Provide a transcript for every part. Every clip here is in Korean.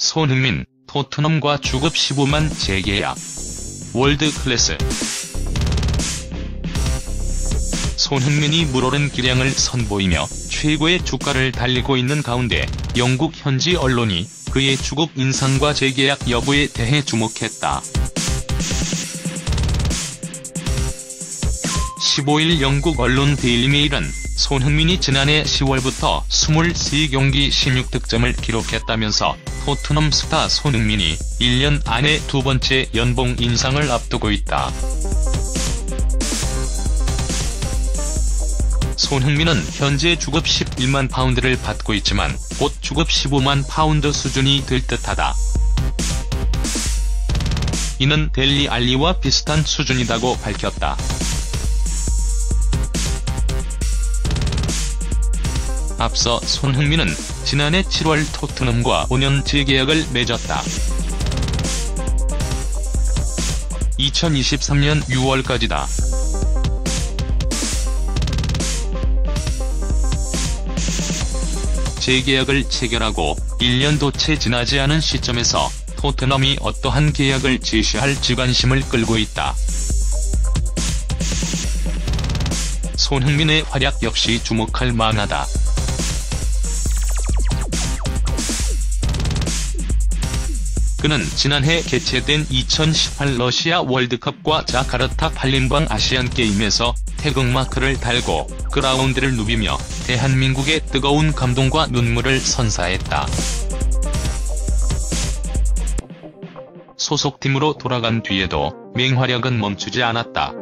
손흥민, 토트넘과 주급 15만 재계약. 월드클래스. 손흥민이 물오른 기량을 선보이며 최고의 주가를 달리고 있는 가운데 영국 현지 언론이 그의 주급 인상과 재계약 여부에 대해 주목했다. 15일 영국 언론 데일리메일은 손흥민이 지난해 10월부터 23경기 16득점을 기록했다면서 토트넘 스타 손흥민이 1년 안에 두 번째 연봉 인상을 앞두고 있다. 손흥민은 현재 주급 11만 파운드를 받고 있지만 곧 주급 15만 파운드 수준이 될 듯하다. 이는 델리 알리와 비슷한 수준이라고 밝혔다. 앞서 손흥민은 지난해 7월 토트넘과 5년 재계약을 맺었다. 2023년 6월까지다. 재계약을 체결하고 1년도 채 지나지 않은 시점에서 토트넘이 어떠한 계약을 제시할지 관심을 끌고 있다. 손흥민의 활약 역시 주목할 만하다. 그는 지난해 개최된 2018 러시아 월드컵과 자카르타 팔림방 아시안게임에서 태극마크를 달고 그라운드를 누비며 대한민국의 뜨거운 감동과 눈물을 선사했다. 소속팀으로 돌아간 뒤에도 맹활약은 멈추지 않았다.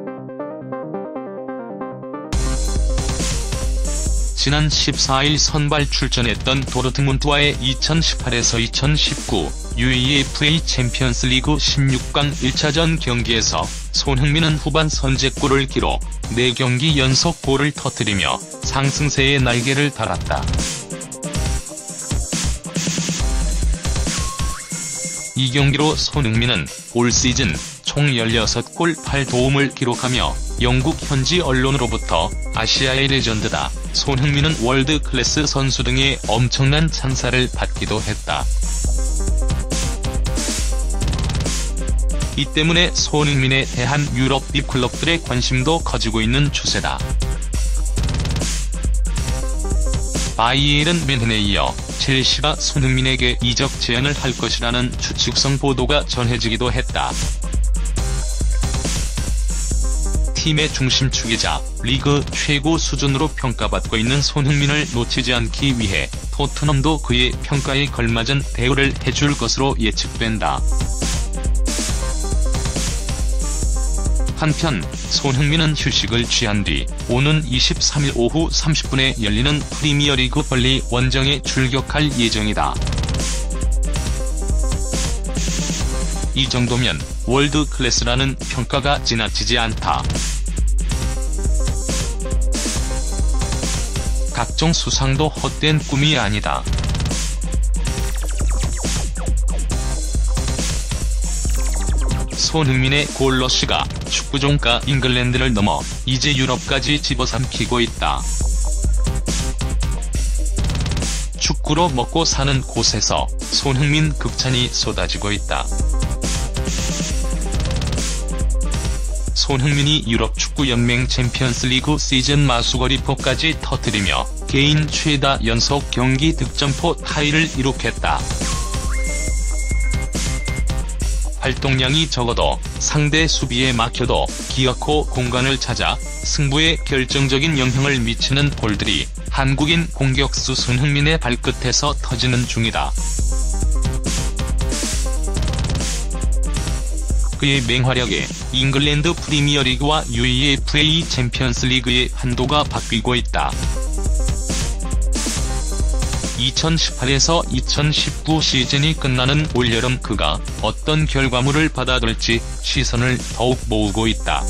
지난 14일 선발 출전했던 도르트문트와의 2018에서 2019 UEFA 챔피언스리그 16강 1차전 경기에서 손흥민은 후반 선제골을 기록 4경기 연속 골을 터뜨리며 상승세의 날개를 달았다. 이 경기로 손흥민은 올 시즌 총 16골 8도움을 기록하며 영국 현지 언론으로부터 아시아의 레전드다, 손흥민은 월드클래스 선수 등의 엄청난 찬사를 받기도 했다. 이 때문에 손흥민에 대한 유럽 빅클럽들의 관심도 커지고 있는 추세다. 바이에른 뮌헨에 이어 첼시가 손흥민에게 이적 제안을 할 것이라는 추측성 보도가 전해지기도 했다. 팀의 중심축이자 리그 최고 수준으로 평가받고 있는 손흥민을 놓치지 않기 위해 토트넘도 그의 평가에 걸맞은 대우를 해줄 것으로 예측된다. 한편 손흥민은 휴식을 취한 뒤 오는 23일 오후 30분에 열리는 프리미어리그 벌리 원정에 출격할 예정이다. 이 정도면 월드클래스라는 평가가 지나치지 않다. 각종 수상도 헛된 꿈이 아니다. 손흥민의 골러시가 축구종가 잉글랜드를 넘어 이제 유럽까지 집어삼키고 있다. 축구로 먹고 사는 곳에서 손흥민 극찬이 쏟아지고 있다. 손흥민이 유럽축구연맹 챔피언스리그 시즌 마수거리포까지 터뜨리며 개인 최다 연속 경기 득점포 타이를 기록했다. 활동량이 적어도 상대 수비에 막혀도 기어코 공간을 찾아 승부에 결정적인 영향을 미치는 골들이 한국인 공격수 손흥민의 발끝에서 터지는 중이다. 그의 맹활약에 잉글랜드 프리미어리그와 UEFA 챔피언스리그의 한도가 바뀌고 있다. 2018에서 2019 시즌이 끝나는 올여름 그가 어떤 결과물을 받아들일지 시선을 더욱 모으고 있다.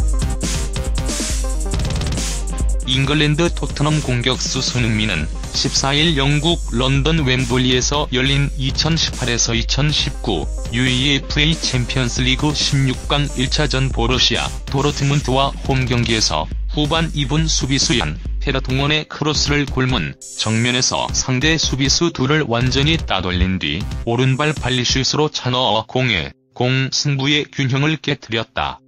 잉글랜드 토트넘 공격수 손흥민은 14일 영국 런던 웸블리에서 열린 2018에서 2019 UEFA 챔피언스리그 16강 1차전 보르시아 도르트문트와 홈경기에서 후반 2분 수비수 얀 페르통원의 크로스를 골문 정면에서 상대 수비수 둘을 완전히 따돌린 뒤 오른발 발리슛으로 차넣어 0-0 승부의 균형을 깨뜨렸다.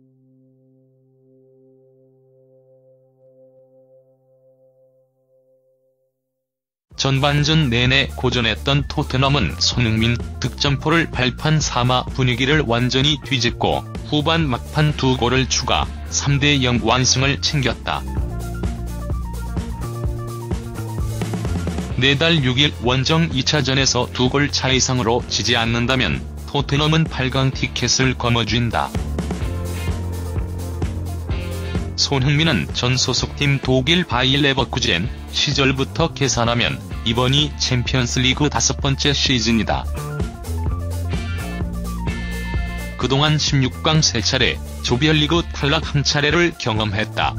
전반전 내내 고전했던 토트넘은 손흥민 득점포를 발판 삼아 분위기를 완전히 뒤집고 후반 막판 2골을 추가 3-0 완승을 챙겼다. 내달 6일 원정 2차전에서 2골 차 이상으로 지지 않는다면 토트넘은 8강 티켓을 거머쥔다. 손흥민은 전 소속팀 독일 바이엘 레버쿠젠 시절부터 계산하면 이번이 챔피언스리그 5번째 시즌이다. 그동안 16강 3차례, 조별리그 탈락 1차례를 경험했다.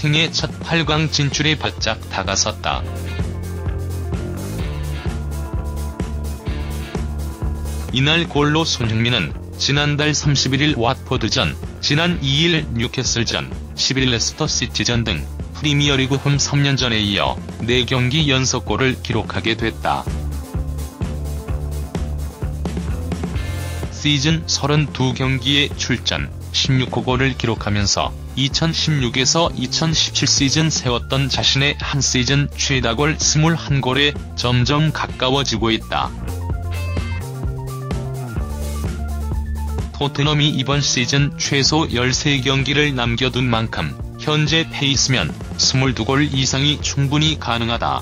생애 첫 8강 진출에 바짝 다가섰다. 이날 골로 손흥민은 지난달 31일 왓포드전, 지난 2일 뉴캐슬전, 10일 레스터시티전 등 프리미어리그 홈 3년전에 이어 4경기 연속골을 기록하게 됐다. 시즌 32경기에 출전, 16호 골을 기록하면서 2016에서 2017 시즌 세웠던 자신의 한 시즌 최다골 21골에 점점 가까워지고 있다. 토트넘이 이번 시즌 최소 13경기를 남겨둔 만큼 현재 페이스면 22골 이상이 충분히 가능하다.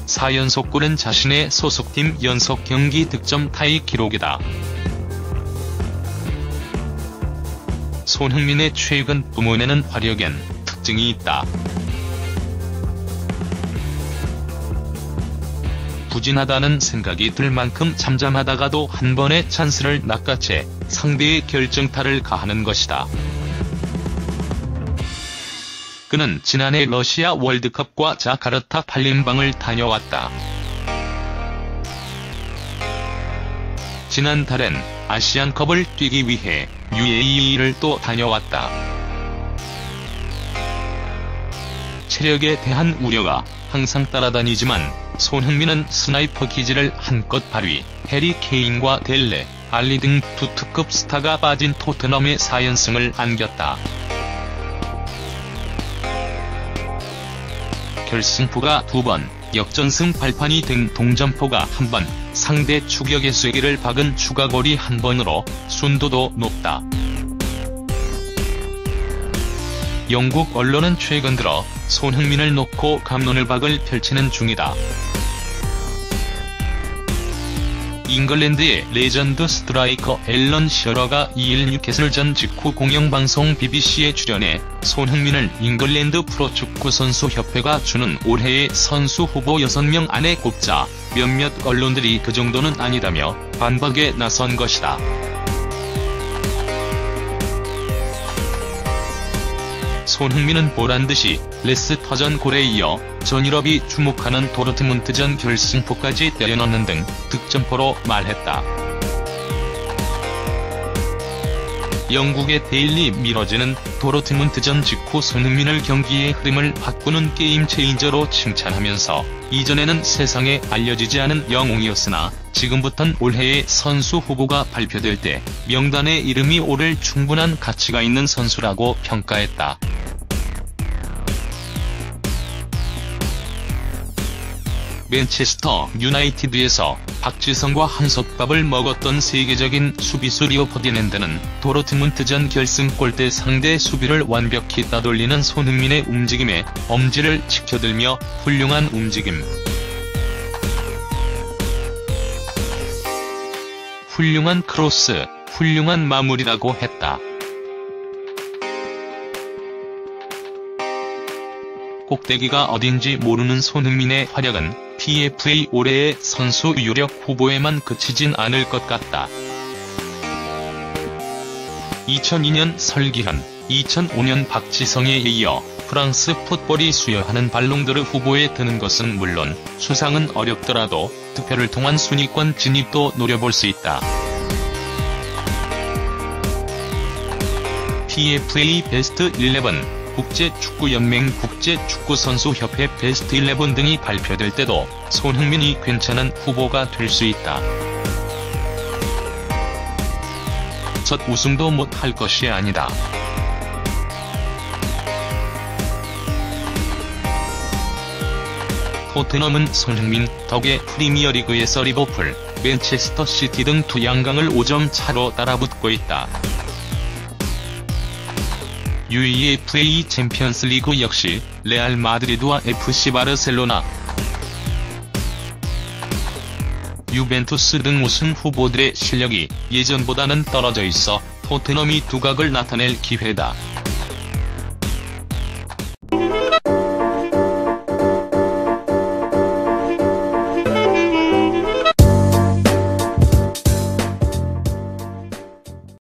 4연속골은 자신의 소속팀 연속 경기 득점 타이 기록이다. 손흥민의 최근 뿜어내는 화력엔 특징이 있다. 부진하다는 생각이 들 만큼 잠잠하다가도 한 번의 찬스를 낚아채 상대의 결정타를 가하는 것이다. 그는 지난해 러시아 월드컵과 자카르타 팔렘방을 다녀왔다. 지난달엔 아시안컵을 뛰기 위해 UAE를 또 다녀왔다. 체력에 대한 우려가 항상 따라다니지만 손흥민은 스나이퍼 기질을 한껏 발휘, 해리 케인과 델레, 알리 등 두 특급 스타가 빠진 토트넘의 4연승을 안겼다. 결승포가 2번, 역전승 발판이 된 동점포가 1번, 상대 추격의 쐐기를 박은 추가골이 1번으로 순도도 높다. 영국 언론은 최근 들어 손흥민을 놓고 갑론을 박을 펼치는 중이다. 잉글랜드의 레전드 스트라이커 앨런 시어러가 2일 뉴캐슬전 직후 공영방송 BBC에 출연해 손흥민을 잉글랜드 프로축구 선수협회가 주는 올해의 선수 후보 6명 안에 꼽자 몇몇 언론들이 그 정도는 아니다며 반박에 나선 것이다. 손흥민은 보란듯이 레스터전 골에 이어 전유럽이 주목하는 도르트문트전 결승포까지 때려넣는 등 득점포로 말했다. 영국의 데일리 미러즈는 도르트문트전 직후 손흥민을 경기의 흐름을 바꾸는 게임 체인저로 칭찬하면서 이전에는 세상에 알려지지 않은 영웅이었으나 지금부턴 올해의 선수 후보가 발표될 때 명단에 이름이 오를 충분한 가치가 있는 선수라고 평가했다. 맨체스터 유나이티드에서 박지성과 한솥밥을 먹었던 세계적인 수비수 리오 퍼디낸드는 도르트문트전 결승골 때 상대 수비를 완벽히 따돌리는 손흥민의 움직임에 엄지를 치켜들며 훌륭한 움직임, 훌륭한 크로스, 훌륭한 마무리라고 했다. 꼭대기가 어딘지 모르는 손흥민의 활약은 PFA 올해의 선수 유력 후보에만 그치진 않을 것 같다. 2002년 설기현, 2005년 박지성에 이어 프랑스 풋볼이 수여하는 발롱도르 후보에 드는 것은 물론 수상은 어렵더라도 투표를 통한 순위권 진입도 노려볼 수 있다. PFA 베스트 11, 국제축구연맹 국제축구선수협회 베스트 11 등이 발표될 때도 손흥민이 괜찮은 후보가 될 수 있다. 첫 우승도 못할 것이 아니다. 토트넘은 손흥민 덕에 프리미어리그에서 리버풀, 맨체스터 시티 등 두 양강을 5점 차로 따라붙고 있다. UEFA 챔피언스리그 역시 레알 마드리드와 FC 바르셀로나, 유벤투스 등 우승 후보들의 실력이 예전보다는 떨어져 있어 토트넘이 두각을 나타낼 기회다.